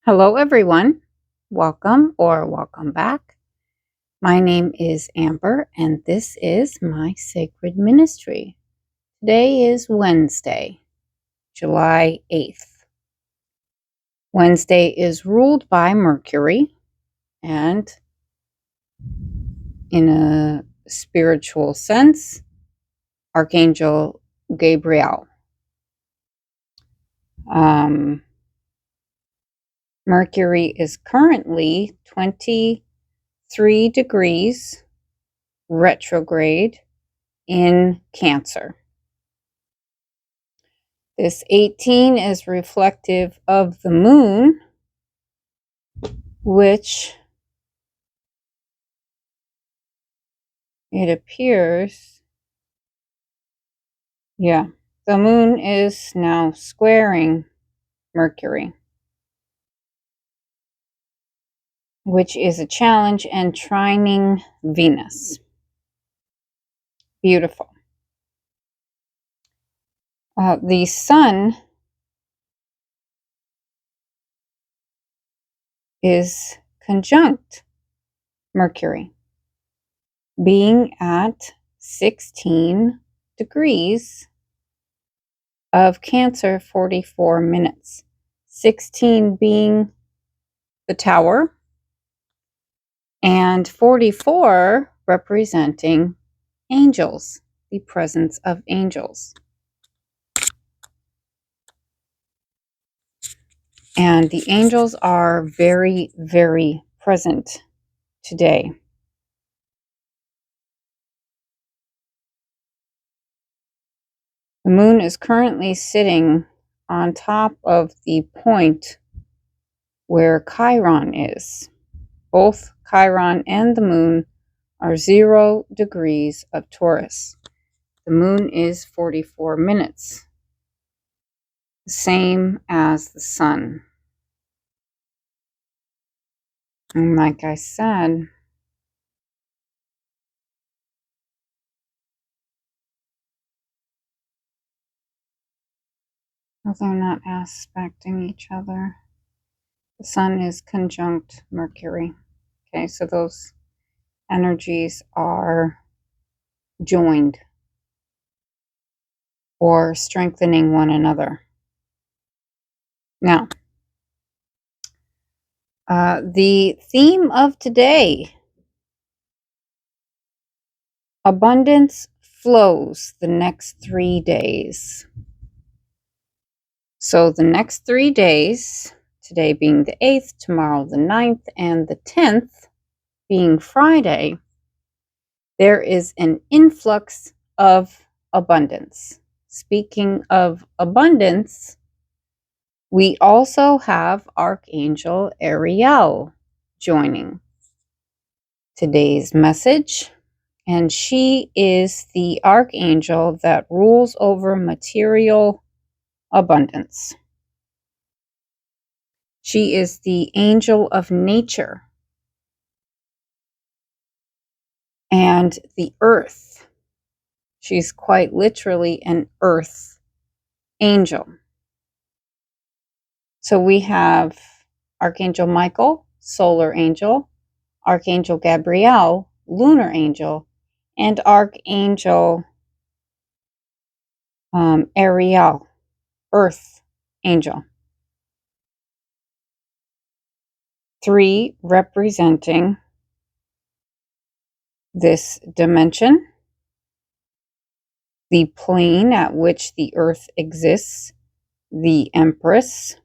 Hello, everyone. Welcome or welcome back. My name is Amber, and this is my sacred ministry. Today is Wednesday, July 8th. Wednesday is ruled by Mercury, and in a spiritual sense, Archangel Gabriel. Mercury is currently 23 degrees retrograde in Cancer. This 18 is reflective of the moon, which it appears, the moon is now squaring Mercury, which is a challenge, and trining Venus. Beautiful. The sun is conjunct Mercury, being at 16 degrees of Cancer, 44 minutes. 16 being the tower, and 44 representing angels, the presence of angels. And the angels are very, very present today. The moon is currently sitting on top of the point where Chiron is. Both Chiron and the moon are 0 degrees of Taurus. The moon is 44 minutes, the same as the sun. And like I said, they're not aspecting each other. The sun is conjunct Mercury. Okay, so those energies are joined or strengthening one another. Now, the theme of today: abundance flows the next 3 days. So the next 3 days, today being the 8th, tomorrow the 9th, and the 10th being Friday, there is an influx of abundance. Speaking of abundance, we also have Archangel Ariel joining today's message, and she is the archangel that rules over material abundance. She is the angel of nature and the earth. She's quite literally an earth angel. So we have Archangel Michael, solar angel, Archangel Gabriel, lunar angel, and Archangel Ariel, earth angel. 3 representing this dimension, the plane at which the earth exists, the Empress,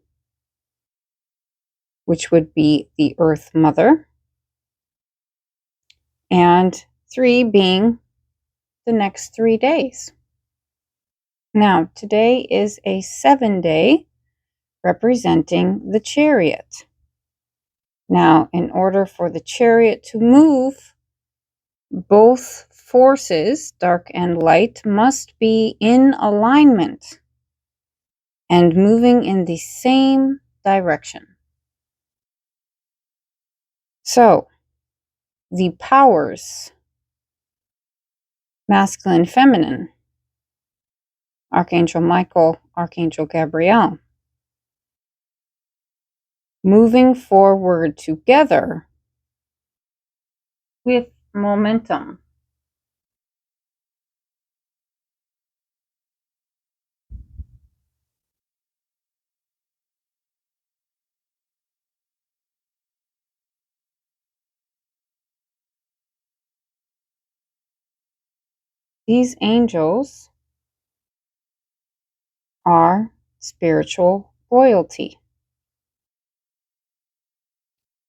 which would be the Earth Mother, and 3 being the next 3 days. Now, today is a 7-day representing the Chariot. Now, in order for the Chariot to move, both forces, dark and light, must be in alignment and moving in the same direction. So, the powers, masculine, feminine, Archangel Michael, Archangel Gabriel, moving forward together with momentum. These angels are spiritual royalty.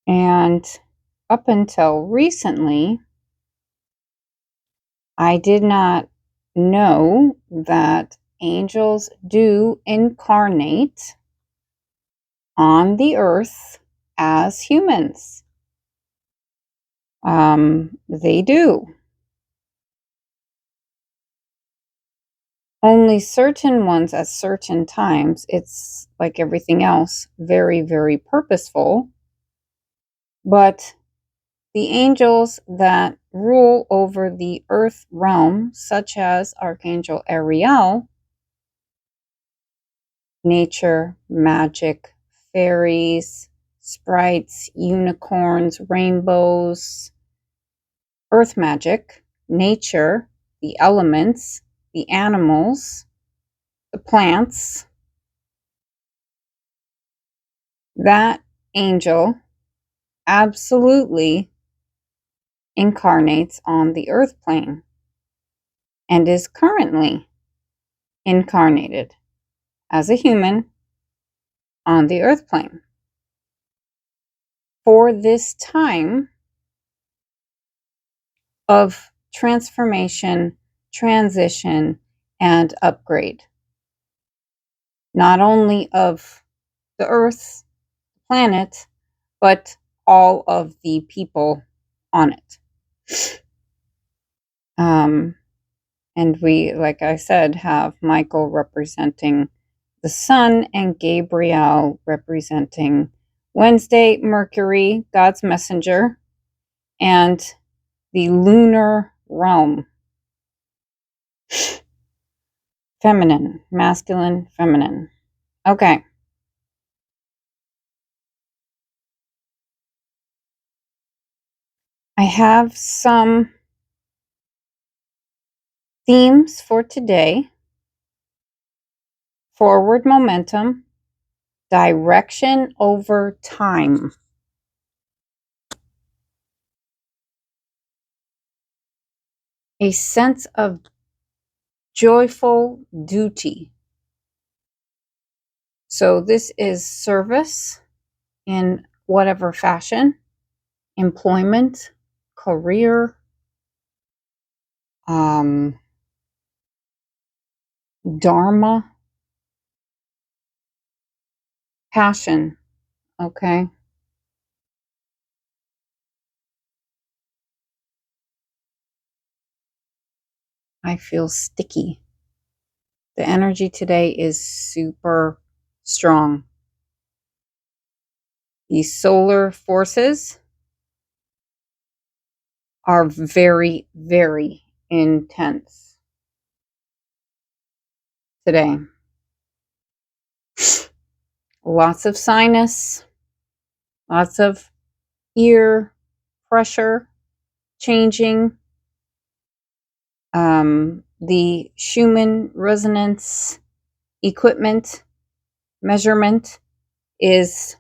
And up until recently, I did not know that angels do incarnate on the earth as humans. They do. Only certain ones at certain times. It's like everything else, very, very purposeful. But the angels that rule over the earth realm, such as Archangel Ariel, nature, magic, fairies, sprites, unicorns, rainbows, earth magic, nature, the elements, the animals, the plants, that angel absolutely incarnates on the earth plane and is currently incarnated as a human on the earth plane for this time of transformation, transition, and upgrade. Not only of the earth, planet, but all of the people on it. And we, like I said, have Michael representing the sun and Gabriel representing Wednesday, Mercury, God's messenger, and the lunar realm. Feminine, masculine, feminine. Okay. I have some themes for today. Forward momentum, direction over time. A sense of joyful duty. So this is service in whatever fashion, employment, career, dharma, passion, okay? I feel sticky. The energy today is super strong. These solar forces are very, very intense today. Lots of sinus, lots of ear pressure changing. The Schumann resonance equipment measurement is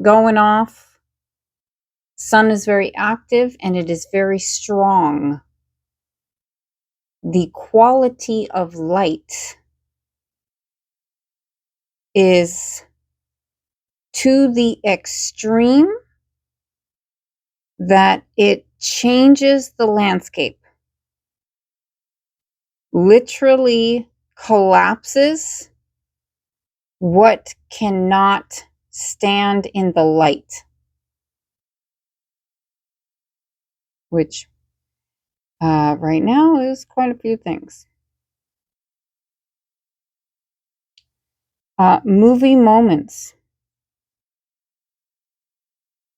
going off. Sun is very active and it is very strong. The quality of light is to the extreme that it changes the landscape, literally collapses what cannot stand in the light, which right now is quite a few things. Movie moments.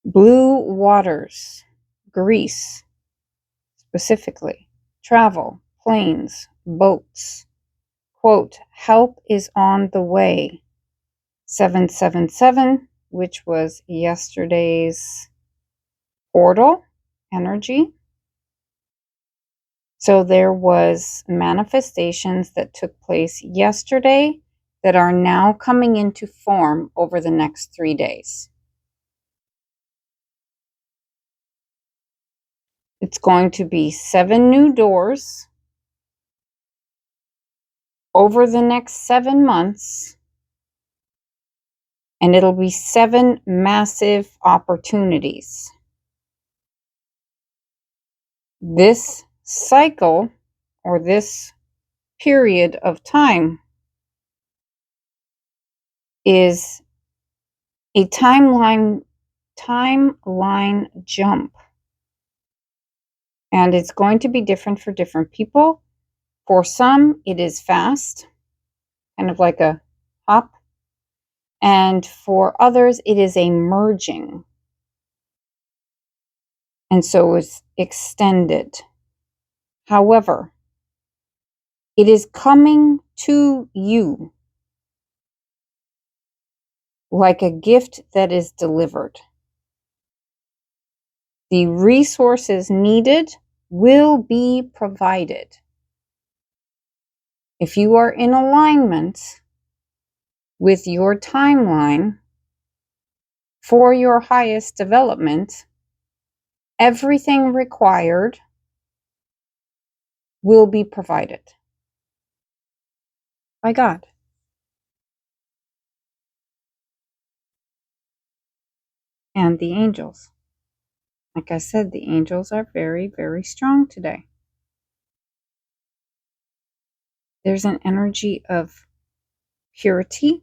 Blue waters, Greece, specifically. Travel, planes, boats. Quote, help is on the way. 777, which was yesterday's portal energy. So there was manifestations that took place yesterday that are now coming into form over the next 3 days. It's going to be 7 new doors over the next 7 months, and it'll be 7 massive opportunities. This cycle, or this period of time, is a timeline jump. And it's going to be different for different people. For some, it is fast, kind of like a hop. And for others, it is a merging. And so it's extended. However, it is coming to you like a gift that is delivered. The resources needed will be provided. If you are in alignment with your timeline for your highest development, everything required will be provided by God. And the angels. Like I said, the angels are very, very strong today. There's an energy of purity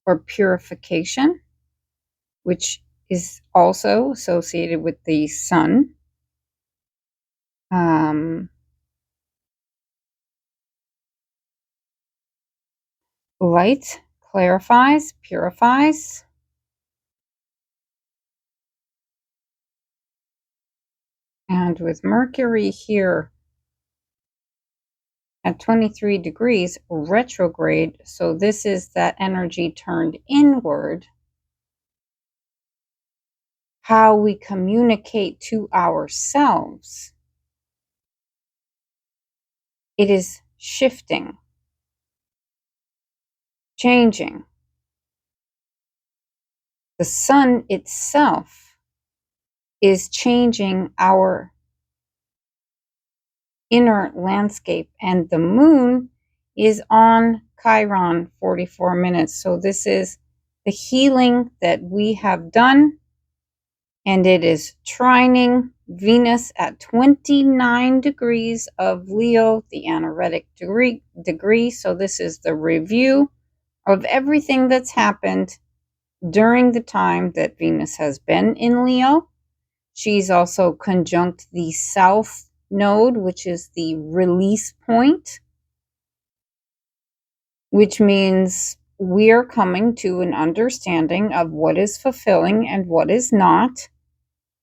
or purification, which is also associated with the sun. Light clarifies, purifies. And with Mercury here at 23 degrees retrograde, so this is that energy turned inward, how we communicate to ourselves. It is shifting, changing. The sun itself is changing our inner landscape, and the moon is on Chiron 44 minutes. So this is the healing that we have done, and it is trining Venus at 29 degrees of Leo, the anaretic degree. So this is the review of everything that's happened during the time that Venus has been in Leo. She's also conjunct the South Node, which is the release point, which means we are coming to an understanding of what is fulfilling and what is not,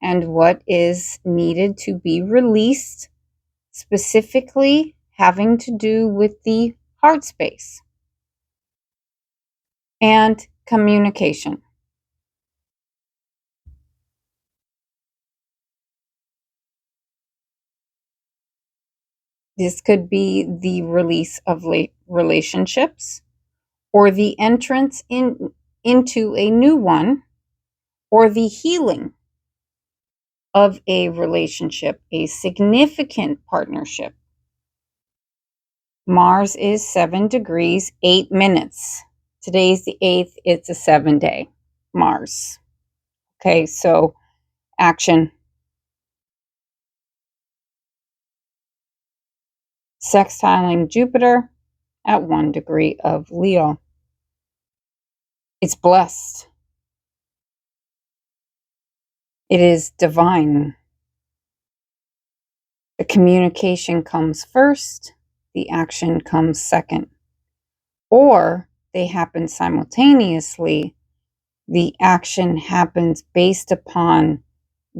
and what is needed to be released, specifically having to do with the heart space and communication. This could be the release of relationships, or the entrance into a new one, or the healing of a relationship, a significant partnership. Mars is 7 degrees, 8 minutes. Today's the 8th, it's a 7-day Mars. Okay, so action. Sextiling Jupiter at 1 degree of Leo. It's blessed. It is divine. The communication comes first, the action comes second. Or they happen simultaneously. The action happens based upon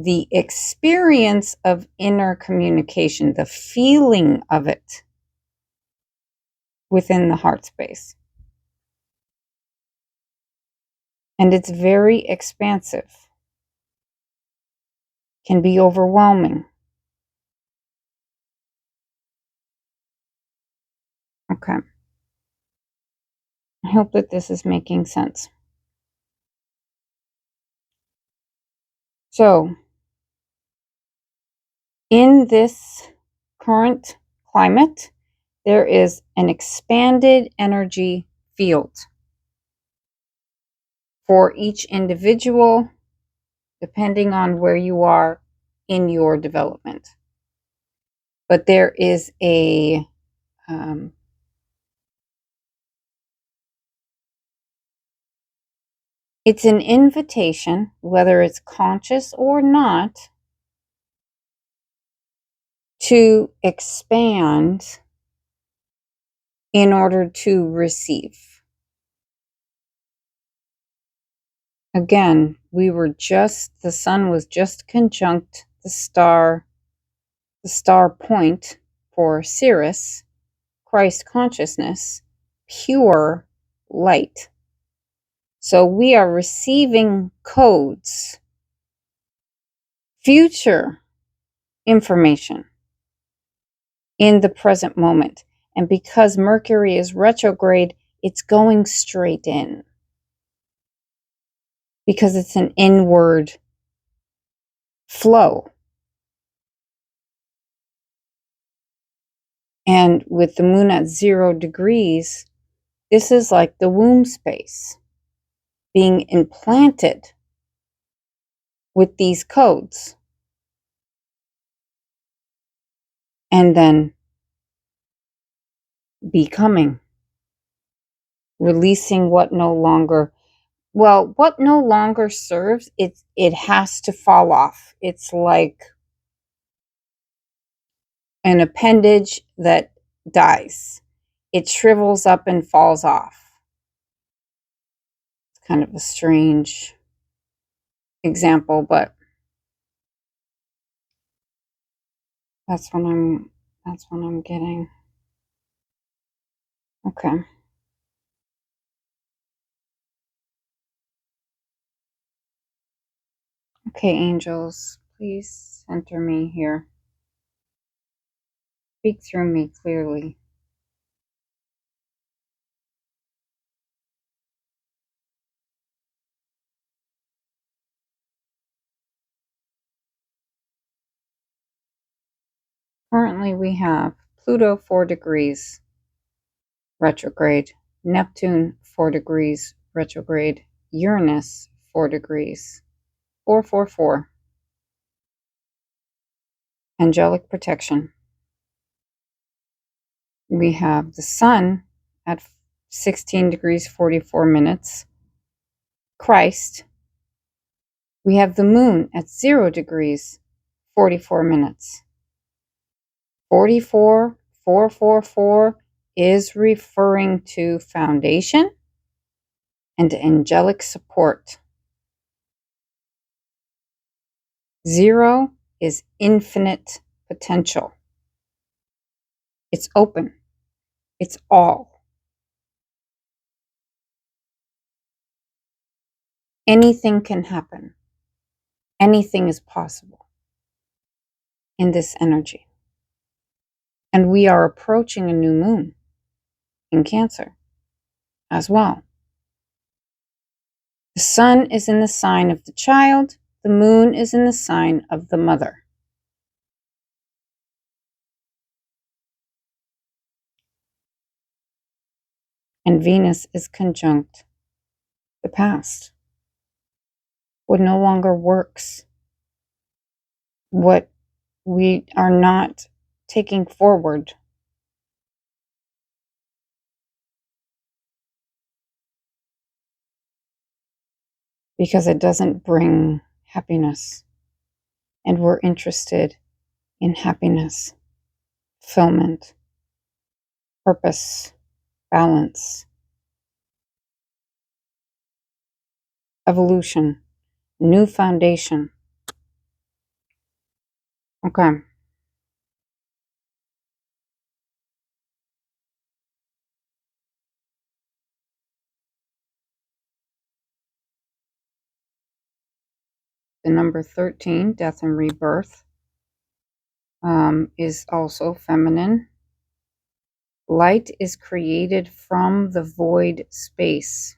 the experience of inner communication, the feeling of it within the heart space. And it's very expansive, can be overwhelming. Okay. I hope that this is making sense. So, in this current climate, there is an expanded energy field for each individual, depending on where you are in your development. But there is um, it's an invitation, whether it's conscious or not, to expand in order to receive. Again, the sun was just conjunct the star point for Sirius, Christ consciousness, pure light. So we are receiving codes, future information in the present moment. And because Mercury is retrograde, it's going straight in because it's an inward flow. And with the moon at 0 degrees, this is like the womb space being implanted with these codes. And then becoming, releasing what no longer serves. It has to fall off. It's like an appendage that dies. It shrivels up and falls off. It's kind of a strange example, but that's what I'm getting. Okay. Okay, angels, please center me here. Speak through me clearly. Currently, we have Pluto 4 degrees retrograde, Neptune 4 degrees retrograde, Uranus 4 degrees, 444. Angelic protection. We have the sun at 16 degrees 44 minutes, Christ. We have the moon at 0 degrees 44 minutes. 44, 444 is referring to foundation and angelic support. 0 is infinite potential. It's open. It's all. Anything can happen. Anything is possible in this energy. And we are approaching a new moon in Cancer as well. The sun is in the sign of the child. The moon is in the sign of the mother. And Venus is conjunct the past. What no longer works. What we are not taking forward. Because it doesn't bring happiness. And we're interested in happiness, fulfillment, purpose, balance, evolution, new foundation. Okay. The number 13, death and rebirth, is also feminine. Light is created from the void space.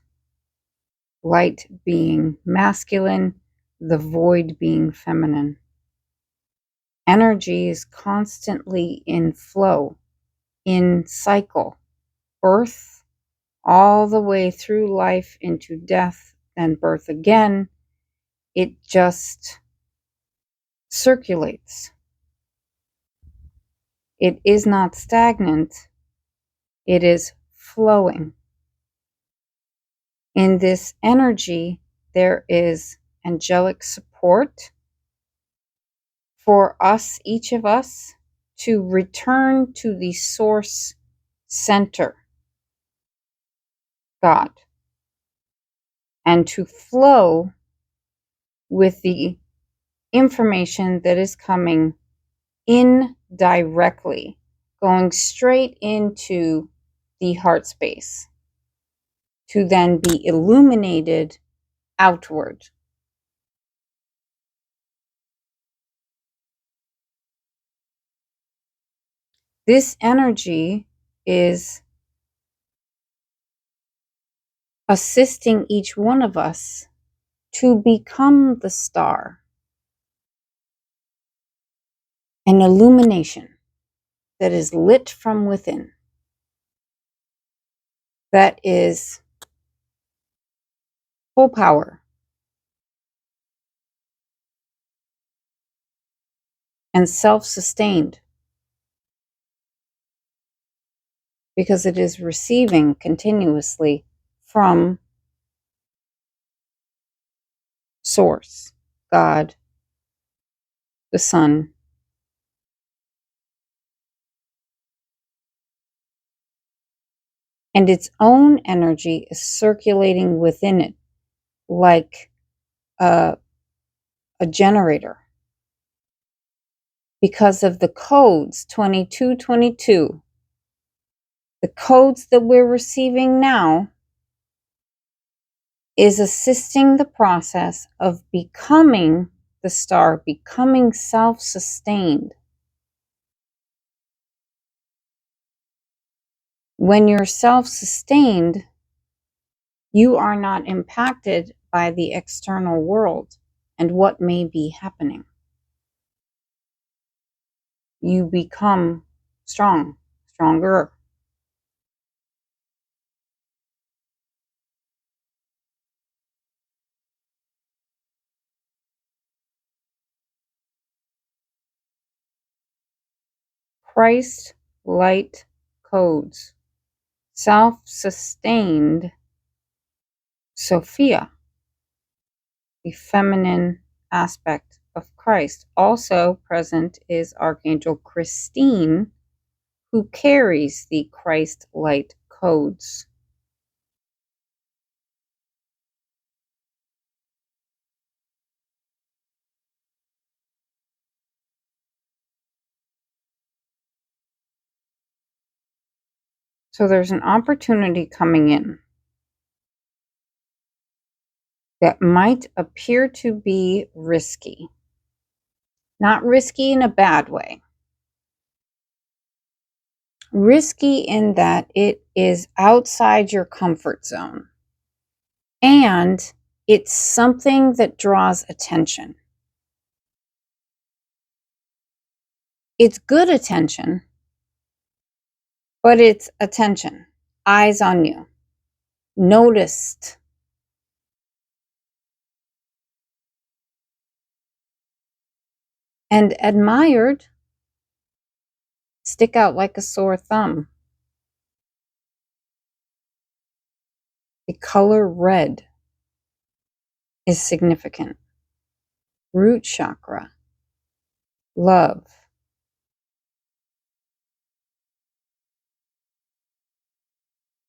Light being masculine, the void being feminine. Energy is constantly in flow, in cycle, birth, all the way through life into death, then birth again. It just circulates. It is not stagnant. It is flowing. In this energy, there is angelic support for us, each of us, to return to the source center, God, and to flow with the information that is coming in directly, going straight into the heart space, to then be illuminated outward. This energy is assisting each one of us to become the star, an illumination that is lit from within, that is full power and self-sustained, because it is receiving continuously from Source, God, the Sun. And its own energy is circulating within it like a generator. Because of the codes 2222, the codes that we're receiving now is assisting the process of becoming the star, becoming self-sustained. When you're self-sustained, you are not impacted by the external world and what may be happening. You become stronger. Christ light codes, self-sustained Sophia, the feminine aspect of Christ. Also present is Archangel Christine, who carries the Christ light codes. So there's an opportunity coming in that might appear to be risky. Not risky in a bad way. Risky in that it is outside your comfort zone. And it's something that draws attention. It's good attention, but it's attention. Eyes on you. Noticed. And admired. Stick out like a sore thumb. The color red is significant. Root chakra. Love.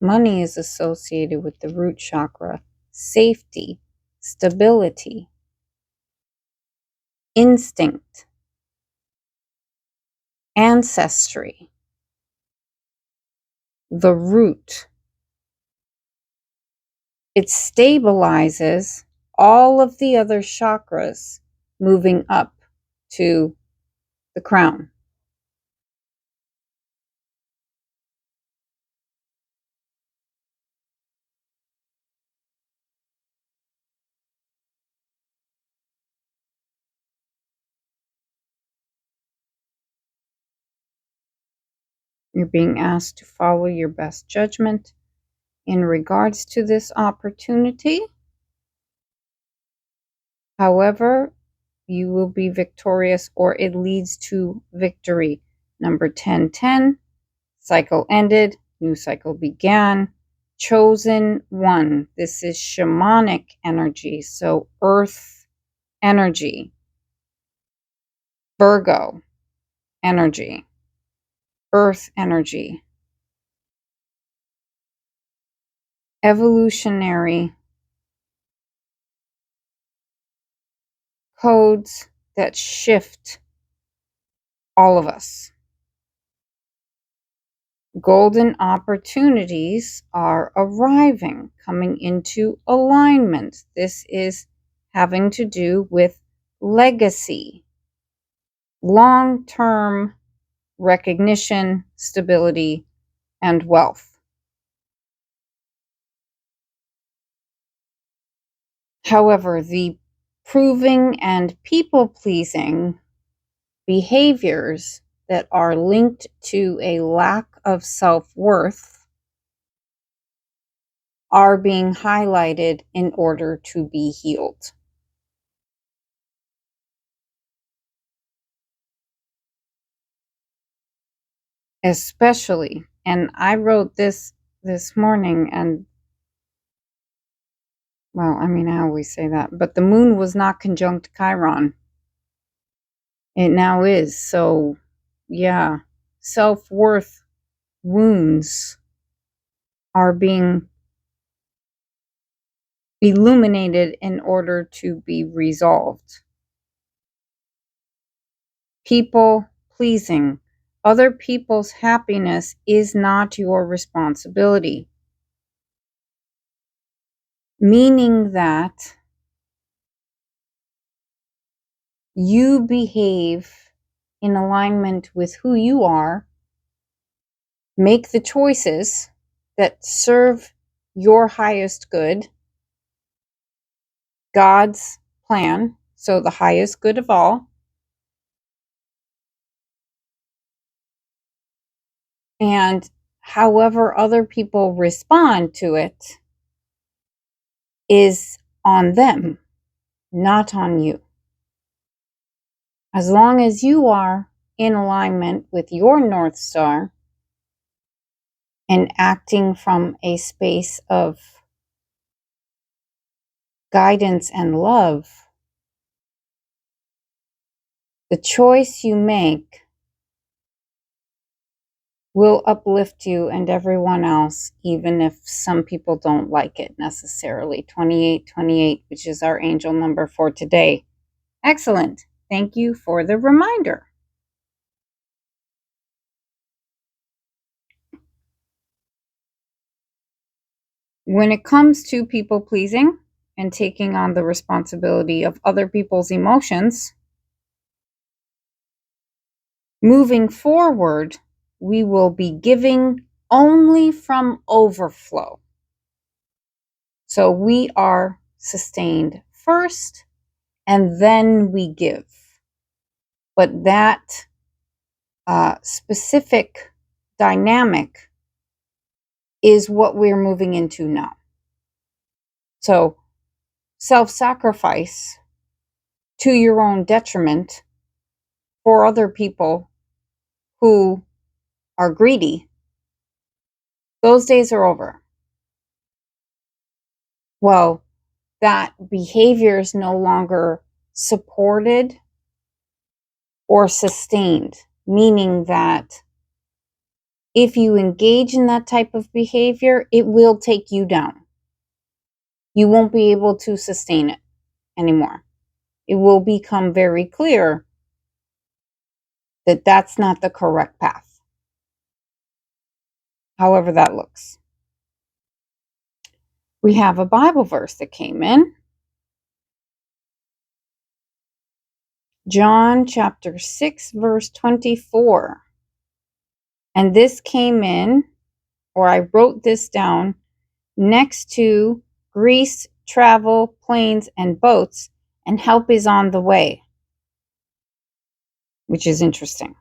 Money is associated with the root chakra. Safety, stability, instinct, ancestry, the root. It stabilizes all of the other chakras moving up to the crown. You're being asked to follow your best judgment in regards to this opportunity. However, you will be victorious, or it leads to victory. Number 1010, cycle ended, new cycle began. Chosen one. This is shamanic energy, so earth energy. Virgo energy. Earth energy. Evolutionary codes that shift all of us. Golden opportunities are arriving, coming into alignment. This is having to do with legacy, long-term recognition, stability, and wealth. However, the proving and people-pleasing behaviors that are linked to a lack of self-worth are being highlighted in order to be healed. Especially, and I wrote this morning, and well, I mean, I always say that, but the moon was not conjunct Chiron. It now is. So, yeah, self-worth wounds are being illuminated in order to be resolved. People pleasing. Other people's happiness is not your responsibility. Meaning that you behave in alignment with who you are, make the choices that serve your highest good, God's plan, so the highest good of all, and however other people respond to it is on them, not on you. As long as you are in alignment with your North Star and acting from a space of guidance and love, the choice you make will uplift you and everyone else, even if some people don't like it necessarily. 2828, which is our angel number for today. Excellent. Thank you for the reminder. When it comes to people pleasing and taking on the responsibility of other people's emotions, moving forward, we will be giving only from overflow. So we are sustained first, and then we give. But that specific dynamic is what we're moving into now. So self-sacrifice to your own detriment for other people who are greedy, those days are over. Well, that behavior is no longer supported or sustained, meaning that if you engage in that type of behavior, it will take you down. You won't be able to sustain it anymore. It will become very clear that that's not the correct path, however that looks. We have a Bible verse that came in. John chapter 6, verse 24. And this came in, or I wrote this down, next to Greece, travel, planes, and boats, and help is on the way, which is interesting.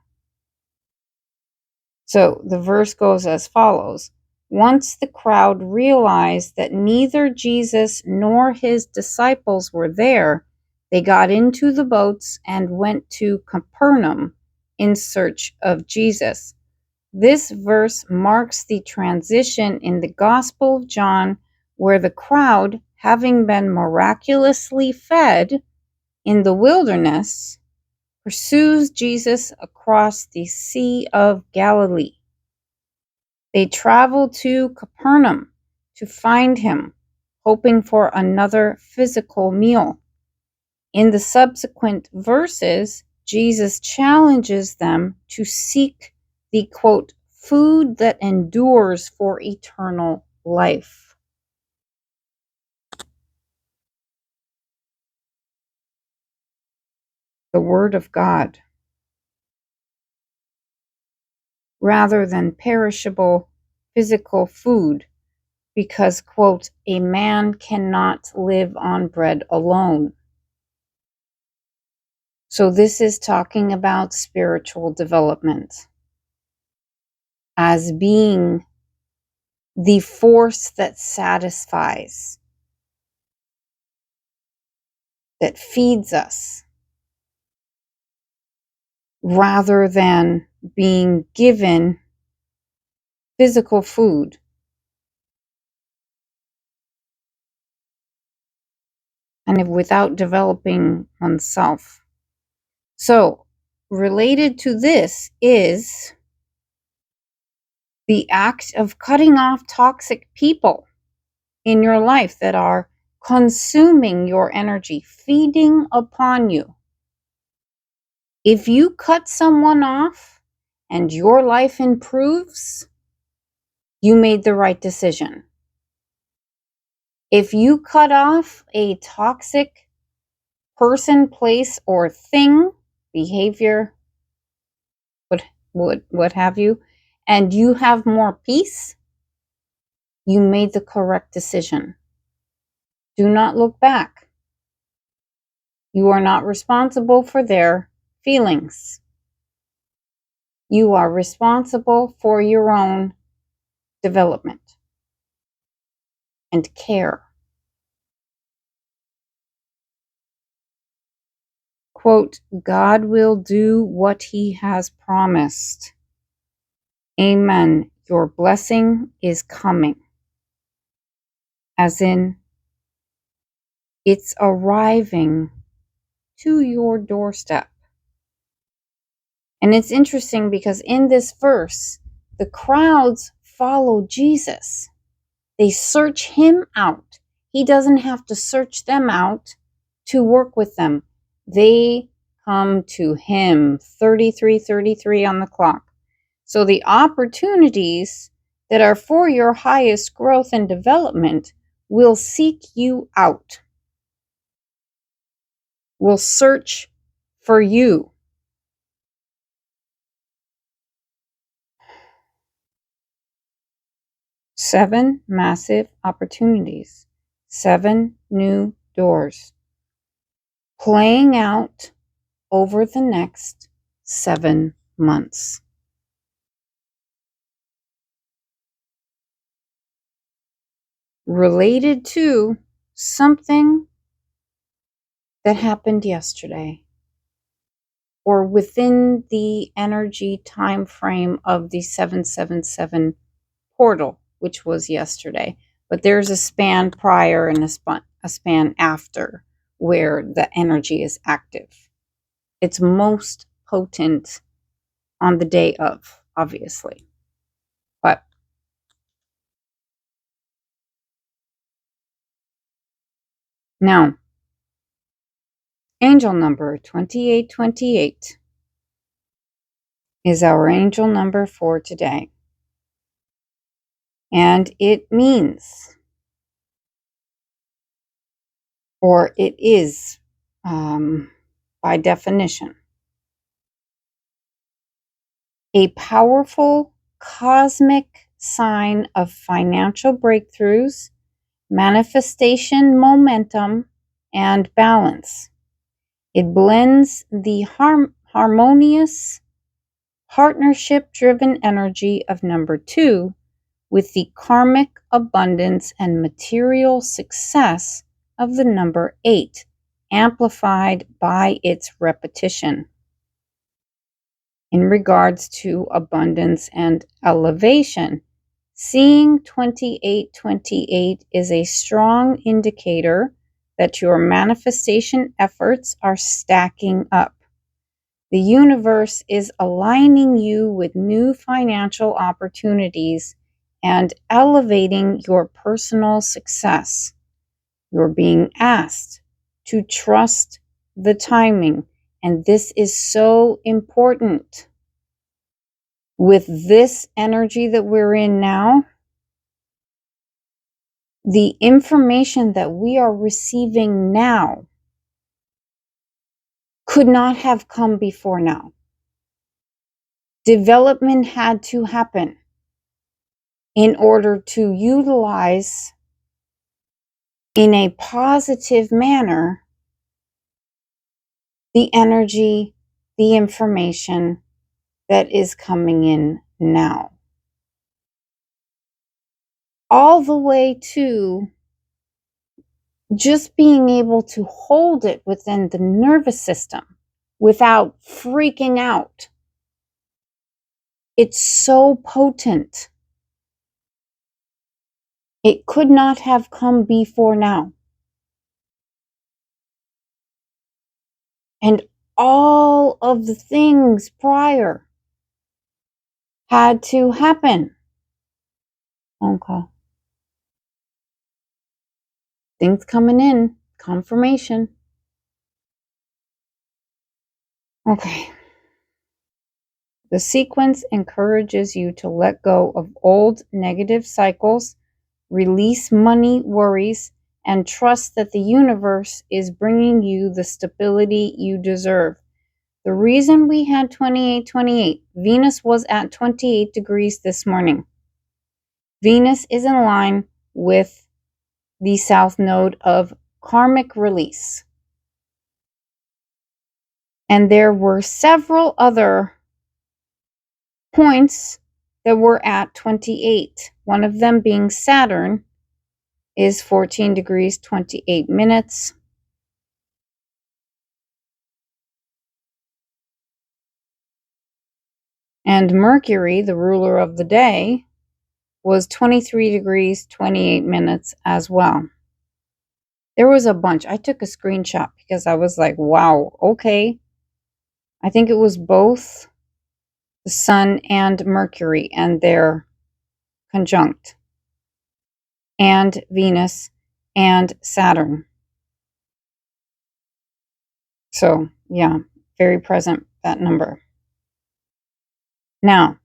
So the verse goes as follows. Once the crowd realized that neither Jesus nor his disciples were there, they got into the boats and went to Capernaum in search of Jesus. This verse marks the transition in the Gospel of John, where the crowd, having been miraculously fed in the wilderness, pursues Jesus across the Sea of Galilee. They travel to Capernaum to find him, hoping for another physical meal. In the subsequent verses, Jesus challenges them to seek the, quote, food that endures for eternal life. The Word of God, rather than perishable physical food, because, quote, a man cannot live on bread alone. So this is talking about spiritual development as being the force that satisfies, that feeds us, rather than being given physical food. And without developing oneself. So, related to this is the act of cutting off toxic people in your life that are consuming your energy, feeding upon you. If you cut someone off and your life improves, you made the right decision. If you cut off a toxic person, place, or thing, behavior, what have you, and you have more peace, you made the correct decision. Do not look back. You are not responsible for their feelings. You are responsible for your own development and care. Quote, God will do what he has promised. Amen. Your blessing is coming. As in, it's arriving to your doorstep. And it's interesting because in this verse, the crowds follow Jesus. They search him out. He doesn't have to search them out to work with them. They come to him. 33:33 on the clock. So the opportunities that are for your highest growth and development will seek you out, will search for you. 7 massive opportunities, 7 new doors, playing out over the next 7 months. Related to something that happened yesterday, or within the energy time frame of the 777 portal, which was yesterday. But there's a span prior and a span after where the energy is active. It's most potent on the day of, obviously. But now, angel number 2828 is our angel number for today. And it means, or it is, by definition. A powerful cosmic sign of financial breakthroughs, manifestation momentum, and balance. It blends the harmonious, partnership-driven energy of number 2 with the karmic abundance and material success of the number 8, amplified by its repetition. In regards to abundance and elevation, seeing 2828 is a strong indicator that your manifestation efforts are stacking up. The universe is aligning you with new financial opportunities and elevating your personal success. You're being asked to trust the timing, and this is so important. With this energy that we're in now, the information that we are receiving now could not have come before now. Development had to happen in order to utilize in a positive manner the energy, the information that is coming in now. All the way to just being able to hold it within the nervous system without freaking out. It's so potent. It could not have come before now. And all of the things prior had to happen. Phone call. Things coming in. Confirmation. Okay. The sequence encourages you to let go of old negative cycles, release money worries, and trust that the universe is bringing you the stability you deserve. The reason we had 2828, Venus was at 28 degrees this morning. Venus is in line with the south node of karmic release. And there were several other points that were at 28. One of them being Saturn is 14 degrees 28 minutes. And Mercury, the ruler of the day, was 23 degrees 28 minutes as well. There was a bunch. I took a screenshot because I was like, wow, okay. I think it was both the Sun and Mercury, and they're conjunct, and Venus and Saturn. So, yeah, very present, that number. Now,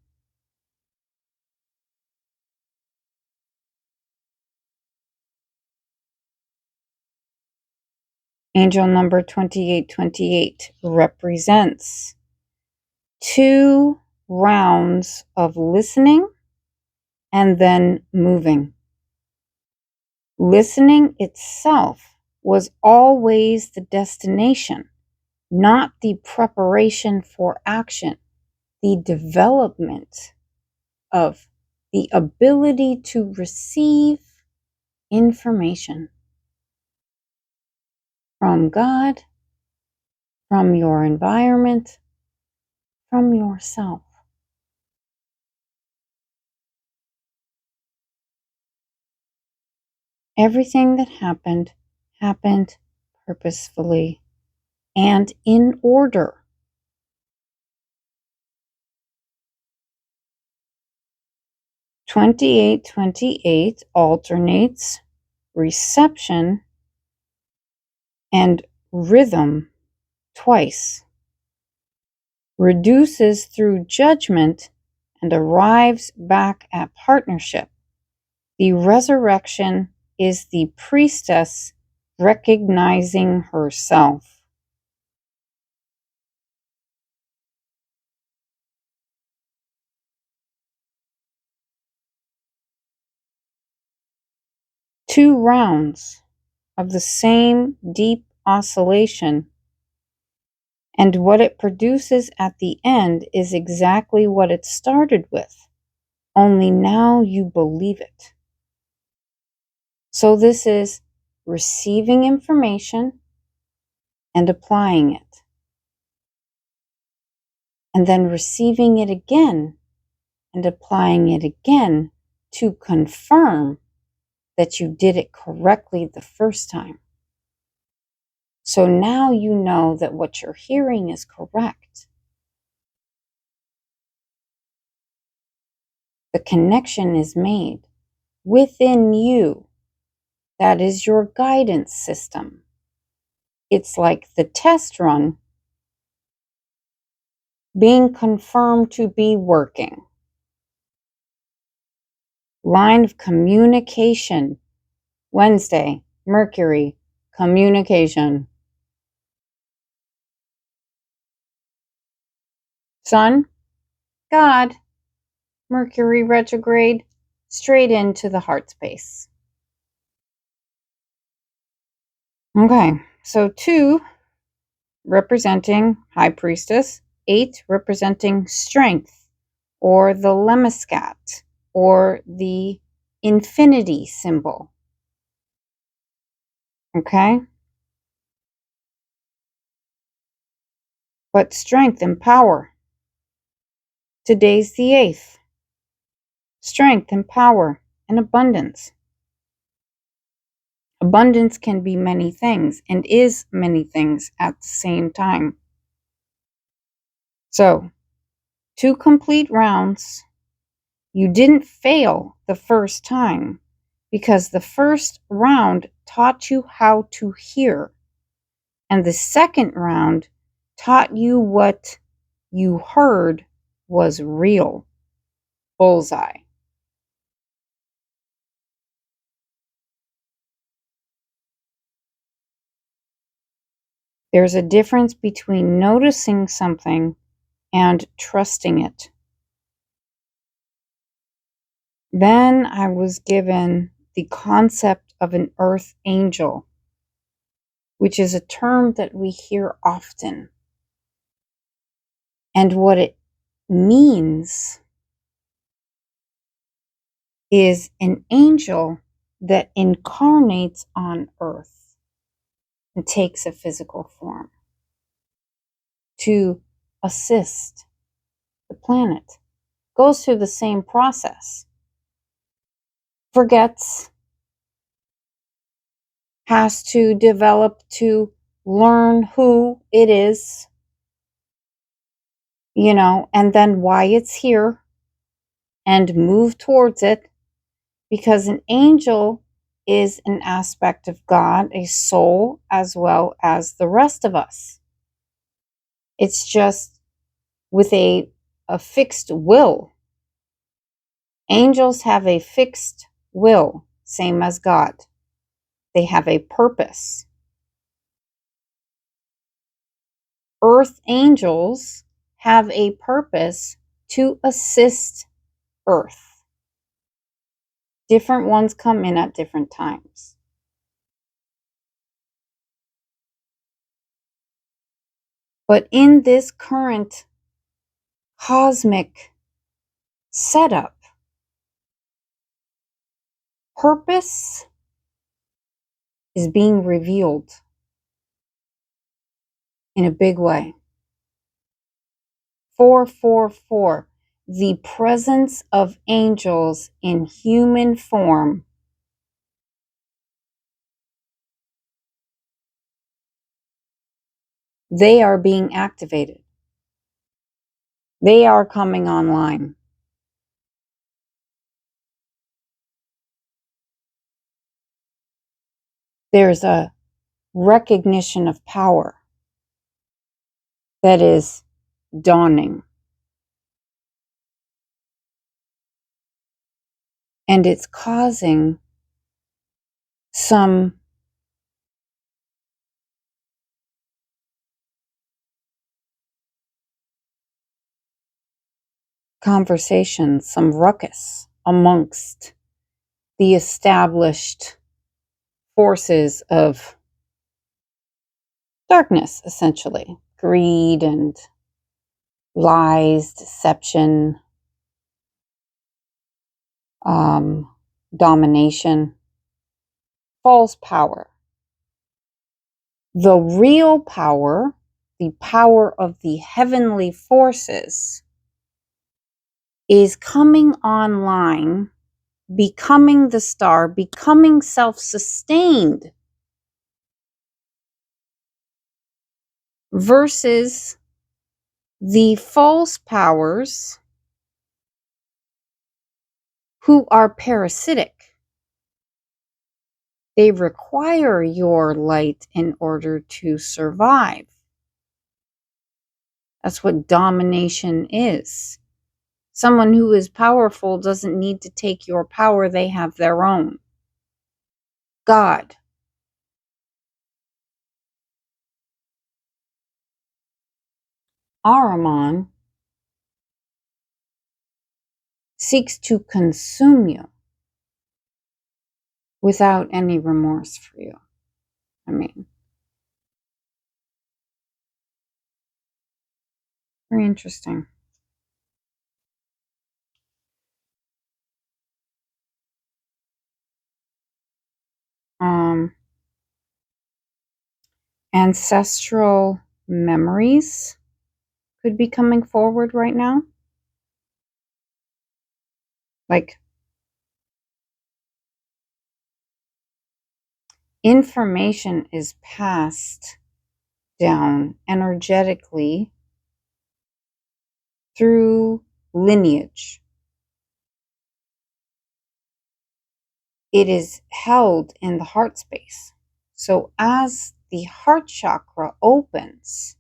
angel number 2828 represents 2 rounds of listening and then moving. Listening itself was always the destination, not the preparation for action, the development of the ability to receive information from God, from your environment, from yourself. Everything that happened purposefully and in order. (2828) alternates reception and rhythm twice, reduces through judgment, and arrives back at partnership. The resurrection is the priestess recognizing herself. 2 rounds of the same deep oscillation, and what it produces at the end is exactly what it started with, only now you believe it. So this is receiving information and applying it, and then receiving it again and applying it again to confirm that you did it correctly the first time. So now you know that what you're hearing is correct. The connection is made within you. That is your guidance system. It's like the test run being confirmed to be working. Line of communication. Wednesday, Mercury, communication. Sun, God, Mercury retrograde, straight into the heart space. Okay, so 2 representing High Priestess, 8 representing strength, or the lemniscat, or the infinity symbol. Okay? But strength and power. Today's the 8th. Strength and power and abundance. Abundance can be many things and is many things at the same time. So, 2 complete rounds. You didn't fail the first time because the first round taught you how to hear, and the second round taught you what you heard was real. Bullseye. There's a difference between noticing something and trusting it. Then I was given the concept of an earth angel, which is a term that we hear often. And what it means is an angel that incarnates on earth and takes a physical form to assist the planet. Goes through the same process. Forgets, has to develop to learn who it is, and then why it's here and move towards it, because an angel is an aspect of God, a soul, as well as the rest of us. It's just with a fixed will. Angels have a fixed will, same as God. They have a purpose. Earth angels have a purpose to assist Earth. Different ones come in at different times. But in this current cosmic setup, purpose is being revealed in a big way. 444, the presence of angels in human form. They are being activated. They are coming online. There's a recognition of power that is dawning. And it's causing some conversation, some ruckus amongst the established forces of darkness, essentially. Greed and lies, deception, domination, false power. The real power, the power of the heavenly forces, is coming online, becoming the star, becoming self-sustained, versus the false powers who are parasitic. They require your light in order to survive. That's what domination is. Someone who is powerful doesn't need to take your power, they have their own. God. Ahriman seeks to consume you without any remorse for you. I mean, very interesting. Ancestral memories could be coming forward right now. Like, information is passed down energetically through lineage. It is held in the heart space. So as the heart chakra opens,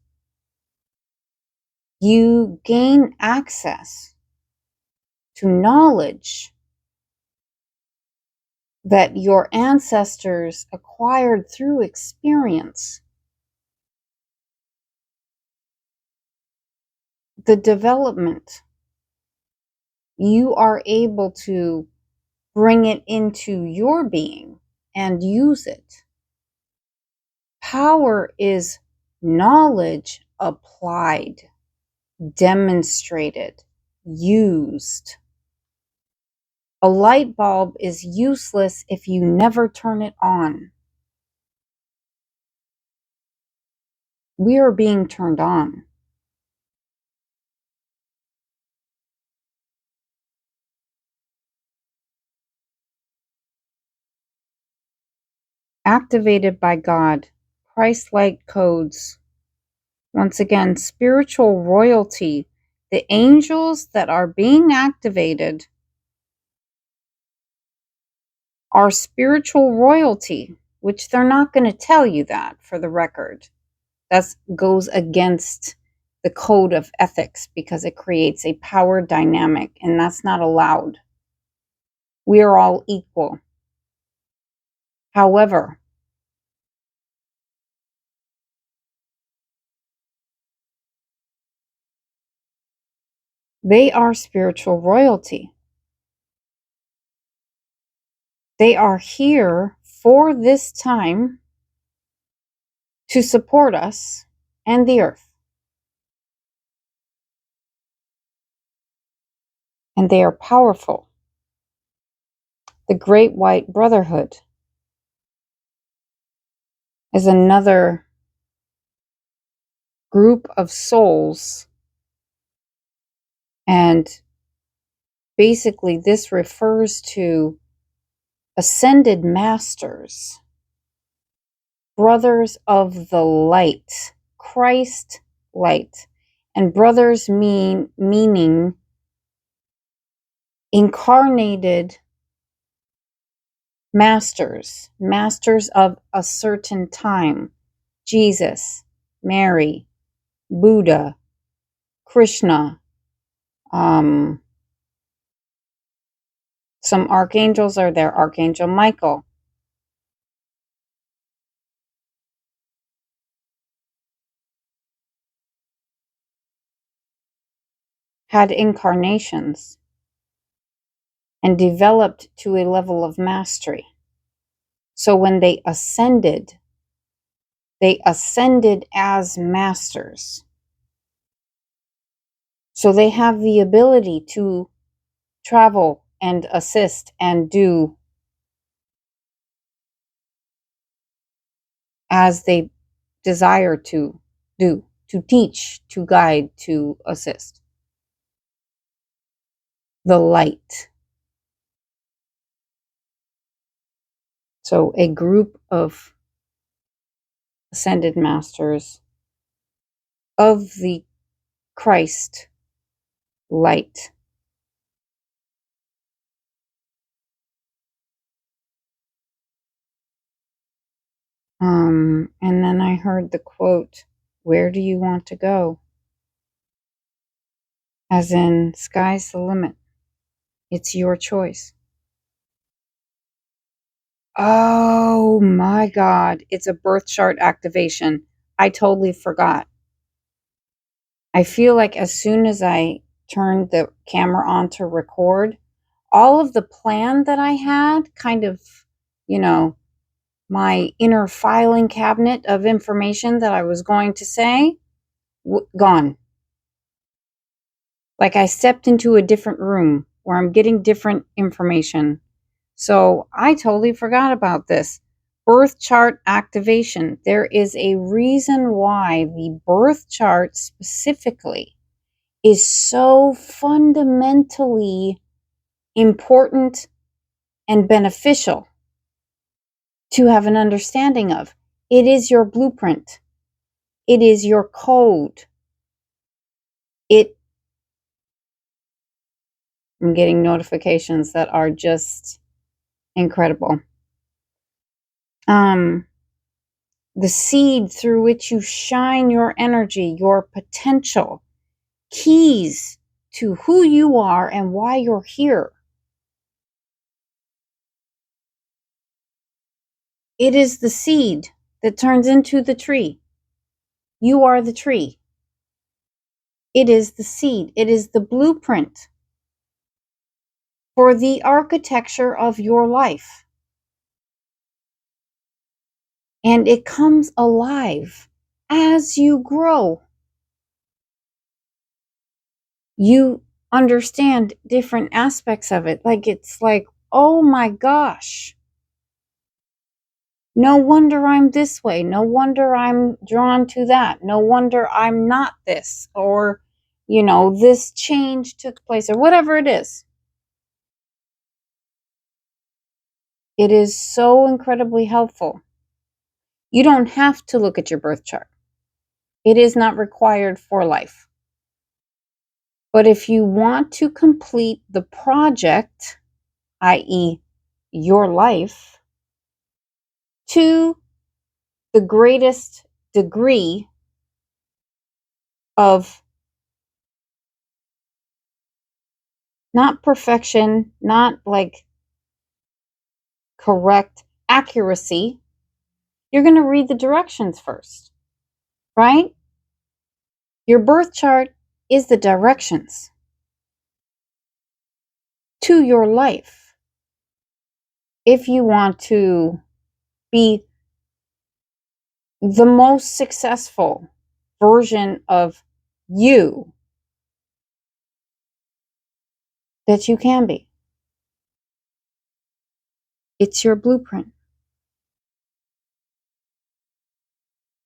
you gain access to knowledge that your ancestors acquired through experience. The development, you are able to bring it into your being and use it. Power is knowledge applied, demonstrated, used. A light bulb is useless if you never turn it on. We are being turned on. Activated by God, Christ-like codes. Once again, spiritual royalty. The angels that are being activated are spiritual royalty, which they're not going to tell you that, for the record. That goes against the code of ethics because it creates a power dynamic, and that's not allowed. We are all equal. However, they are spiritual royalty. They are here for this time to support us and the earth. And they are powerful. The Great White Brotherhood is another group of souls, and basically this refers to ascended masters, brothers of the light, Christ light. And brothers meaning incarnated masters, masters of a certain time. Jesus, Mary, Buddha, Krishna, some archangels are there, Archangel Michael. Had incarnations and developed to a level of mastery. So when they ascended as masters. So they have the ability to travel and assist and do as they desire to do, to teach, to guide, to assist. The light. So a group of ascended masters of the Christ light. And then I heard the quote, "Where do you want to go?" As in, sky's the limit. It's your choice. Oh my God. It's a birth chart activation. I totally forgot. I feel like as soon as I turned the camera on to record, all of the plan that I had, kind of, you know, my inner filing cabinet of information that I was going to say, gone. Like I stepped into a different room where I'm getting different information. So I totally forgot about this. Birth chart activation. There is a reason why the birth chart specifically is so fundamentally important and beneficial to have an understanding of. It is your blueprint. It is your code. I'm getting notifications that are just incredible. The seed through which you shine your energy, your potential, keys to who you are and why you're here. It is the seed that turns into the tree. You are the tree. It is the seed. It is the blueprint for the architecture of your life. And it comes alive as you grow. You understand different aspects of it. Like it's like, oh my gosh, no wonder I'm this way. No wonder I'm drawn to that. No wonder I'm not this. Or, this change took place or whatever it is. It is so incredibly helpful. You don't have to look at your birth chart. It is not required for life. But if you want to complete the project, i.e., your life, to the greatest degree of not perfection, not like correct accuracy, you're going to read the directions first, right? Your birth chart is the directions to your life. If you want to be the most successful version of you that you can be, it's your blueprint.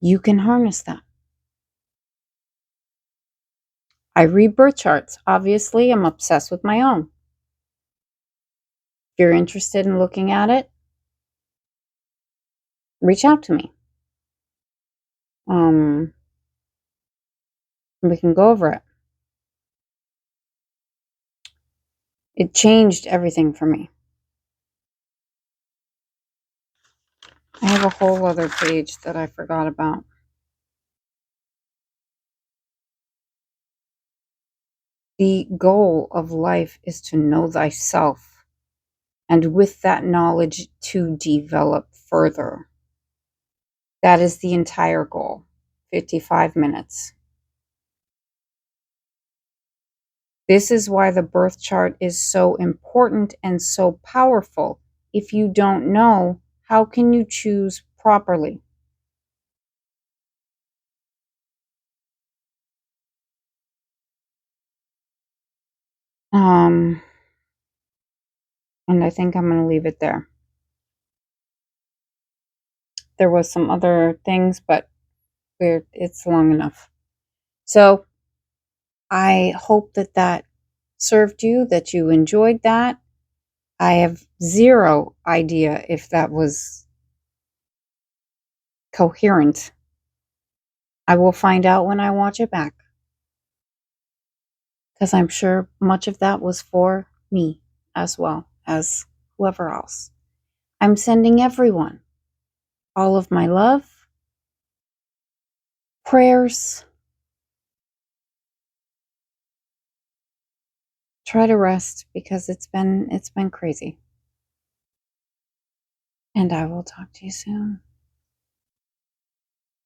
You can harness that. I read birth charts. Obviously, I'm obsessed with my own. If you're interested in looking at it, reach out to me. We can go over it. It changed everything for me. I have a whole other page that I forgot about. The goal of life is to know thyself, and with that knowledge to develop further. That is the entire goal. 55 minutes. This is why the birth chart is so important and so powerful. If you don't know How can you choose properly? Um, and I think I'm going to leave it there. There was some other things, but it's long enough. So I hope that that served you, that you enjoyed that. I have zero idea if that was coherent. I will find out when I watch it back, because I'm sure much of that was for me as well as whoever else. I'm sending everyone all of my love, prayers. Try to rest because it's been crazy. And I will talk to you soon.